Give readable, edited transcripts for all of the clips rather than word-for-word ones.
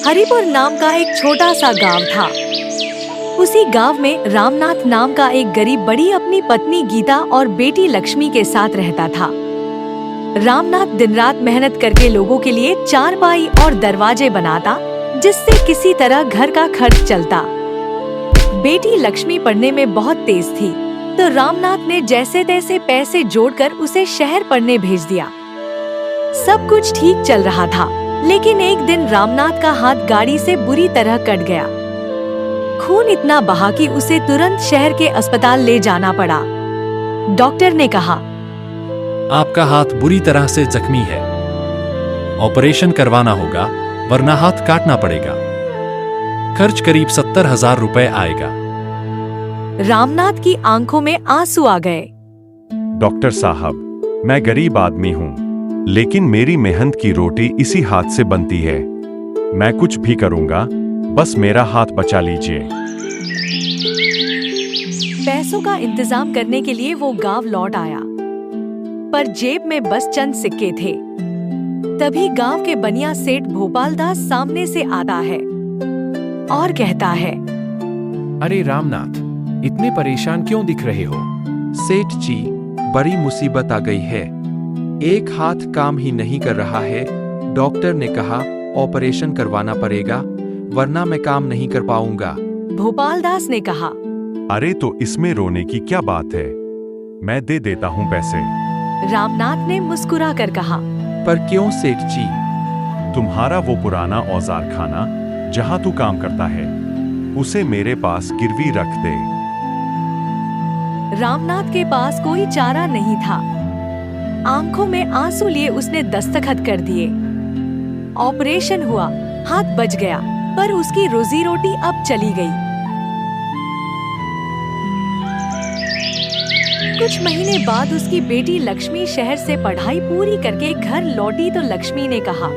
हरिपुर नाम का एक छोटा सा गांव था। उसी गांव में रामनाथ नाम का एक गरीब बड़ी अपनी पत्नी गीता और बेटी लक्ष्मी के साथ रहता था। रामनाथ दिन रात मेहनत करके लोगों के लिए चारपाई और दरवाजे बनाता, जिससे किसी तरह घर का खर्च चलता। बेटी लक्ष्मी पढ़ने में बहुत तेज थी, तो रामनाथ ने जैसे तैसे पैसे जोड़कर उसे शहर पढ़ने भेज दिया। सब कुछ ठीक चल रहा था, लेकिन एक दिन रामनाथ का हाथ गाड़ी से बुरी तरह कट गया। खून इतना बहा कि उसे तुरंत शहर के अस्पताल ले जाना पड़ा। डॉक्टर ने कहा, आपका हाथ बुरी तरह से जख्मी है, ऑपरेशन करवाना होगा वरना हाथ काटना पड़ेगा। खर्च करीब 70,000 रुपए आएगा। रामनाथ की आंखों में आंसू आ गए। डॉक्टर साहब, मैं गरीब आदमी हूँ, लेकिन मेरी मेहनत की रोटी इसी हाथ से बनती है। मैं कुछ भी करूँगा, बस मेरा हाथ बचा लीजिए। पैसों का इंतजाम करने के लिए वो गांव लौट आया, पर जेब में बस चंद सिक्के थे। तभी गांव के बनिया सेठ भोपाल दास सामने से आता है और कहता है, अरे रामनाथ, इतने परेशान क्यों दिख रहे हो? सेठ जी, बड़ी मुसीबत आ गई है। एक हाथ काम ही नहीं कर रहा है। डॉक्टर ने कहा ऑपरेशन करवाना पड़ेगा, वरना मैं काम नहीं कर पाऊंगा। भोपाल दास ने कहा, अरे तो इसमें रोने की क्या बात है, मैं दे देता हूँ पैसे। रामनाथ ने मुस्कुरा कर कहा, पर क्यों सेठ जी? तुम्हारा वो पुराना औजार खाना जहाँ तू काम करता है, उसे मेरे पास गिरवी रख दे। रामनाथ के पास कोई चारा नहीं था। आंखों में आंसू लिए उसने दस्तखत कर दिए। ऑपरेशन हुआ, हाथ बच गया, पर उसकी रोजी रोटी अब चली गई। कुछ महीने बाद उसकी बेटी लक्ष्मी शहर से पढ़ाई पूरी करके घर लौटी तो लक्ष्मी ने कहा,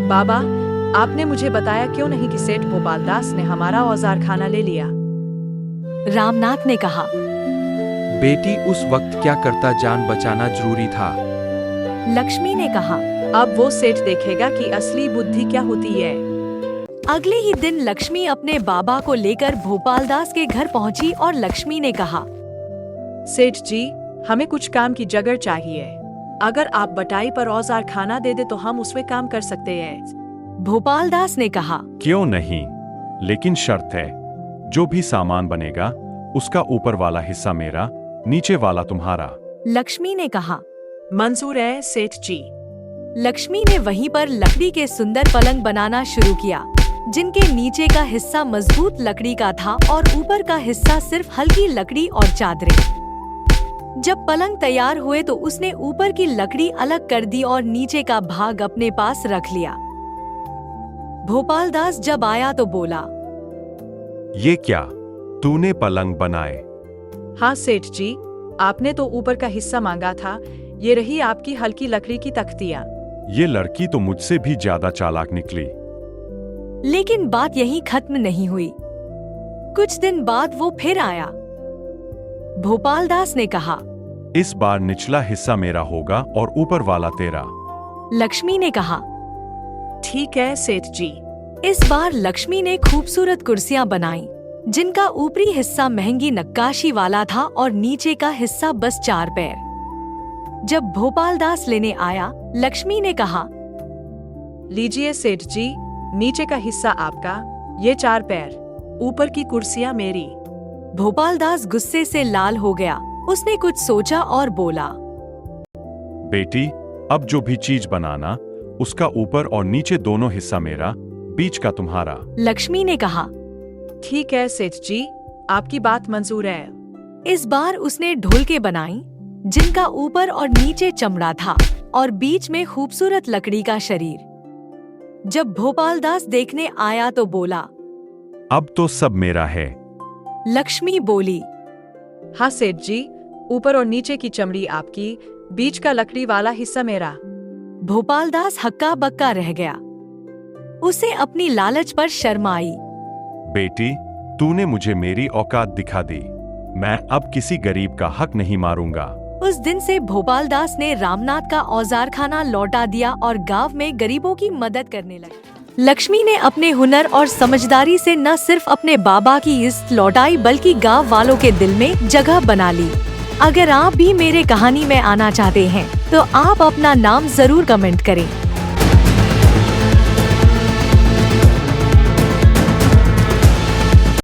बाबा, आपने मुझे बताया क्यों नहीं कि सेठ भोपाल दास ने हमारा औजार खाना ले लिया? रामनाथ ने कहा, बेटी, उस वक्त क्या करता, जान बचाना जरूरी था। लक्ष्मी ने कहा, अब वो सेठ देखेगा कि असली बुद्धि क्या होती है। अगले ही दिन लक्ष्मी अपने बाबा को लेकर भोपाल दास के घर पहुंची और लक्ष्मी ने कहा, सेठ जी, हमें कुछ काम की जगह चाहिए। अगर आप बटाई पर औजार खाना दे दे तो हम उसमें काम कर सकते हैं। भोपाल दास ने कहा, क्यों नहीं, लेकिन शर्त है, जो भी सामान बनेगा उसका ऊपर वाला हिस्सा मेरा, नीचे वाला तुम्हारा। लक्ष्मी ने कहा, मंजूर है सेठ जी। लक्ष्मी ने वहीं पर लकड़ी के सुंदर पलंग बनाना शुरू किया, जिनके नीचे का हिस्सा मजबूत लकड़ी का था और ऊपर का हिस्सा सिर्फ हल्की लकड़ी और चादरें। जब पलंग तैयार हुए तो उसने ऊपर की लकड़ी अलग कर दी और नीचे का भाग अपने पास रख लिया। भोपाल दास जब आया तो बोला, ये क्या, तूने पलंग बनाए? हाँ सेठ जी, आपने तो ऊपर का हिस्सा मांगा था। ये रही आपकी हल्की लकड़ी की तख्तियाँ। ये लड़की तो मुझसे भी ज्यादा चालाक निकली। लेकिन बात यहीं खत्म नहीं हुई। कुछ दिन बाद वो फिर आया। भोपाल दास ने कहा, इस बार निचला हिस्सा मेरा होगा और ऊपर वाला तेरा। लक्ष्मी ने कहा, ठीक है सेठ जी। इस बार लक्ष्मी ने खूबसूरत कुर्सियां बनाई, जिनका ऊपरी हिस्सा महंगी नक्काशी वाला था और नीचे का हिस्सा बस 4 पैर। जब भोपाल दास लेने आया, लक्ष्मी ने कहा, लीजिए सेठ जी, नीचे का हिस्सा आपका, ये 4 पैर, ऊपर की कुर्सियां मेरी। भोपाल दास गुस्से से लाल हो गया। उसने कुछ सोचा और बोला, बेटी, अब जो भी चीज बनाना, उसका ऊपर और नीचे दोनों हिस्सा मेरा, बीच का तुम्हारा। लक्ष्मी ने कहा, ठीक है सेठ जी, आपकी बात मंजूर है। इस बार उसने ढोलके बनाई, जिनका ऊपर और नीचे चमड़ा था और बीच में खूबसूरत लकड़ी का शरीर। जब भोपाल दास देखने आया तो बोला, अब तो सब मेरा है। लक्ष्मी बोली, हाँ सेठ जी, ऊपर और नीचे की चमड़ी आपकी, बीच का लकड़ी वाला हिस्सा मेरा। भोपाल दास हक्का बक्का रह गया। उसे अपनी लालच पर शर्म आई। बेटी, तूने मुझे मेरी औकात दिखा दी। मैं अब किसी गरीब का हक नहीं मारूंगा। उस दिन से भोपाल दास ने रामनाथ का औजार खाना लौटा दिया और गांव में गरीबों की मदद करने लगे। लक्ष्मी ने अपने हुनर और समझदारी से न सिर्फ अपने बाबा की इज्जत लौटाई बल्कि गांव वालों के दिल में जगह बना ली। अगर आप भी मेरे कहानी में आना चाहते हैं तो आप अपना नाम जरूर कमेंट करें।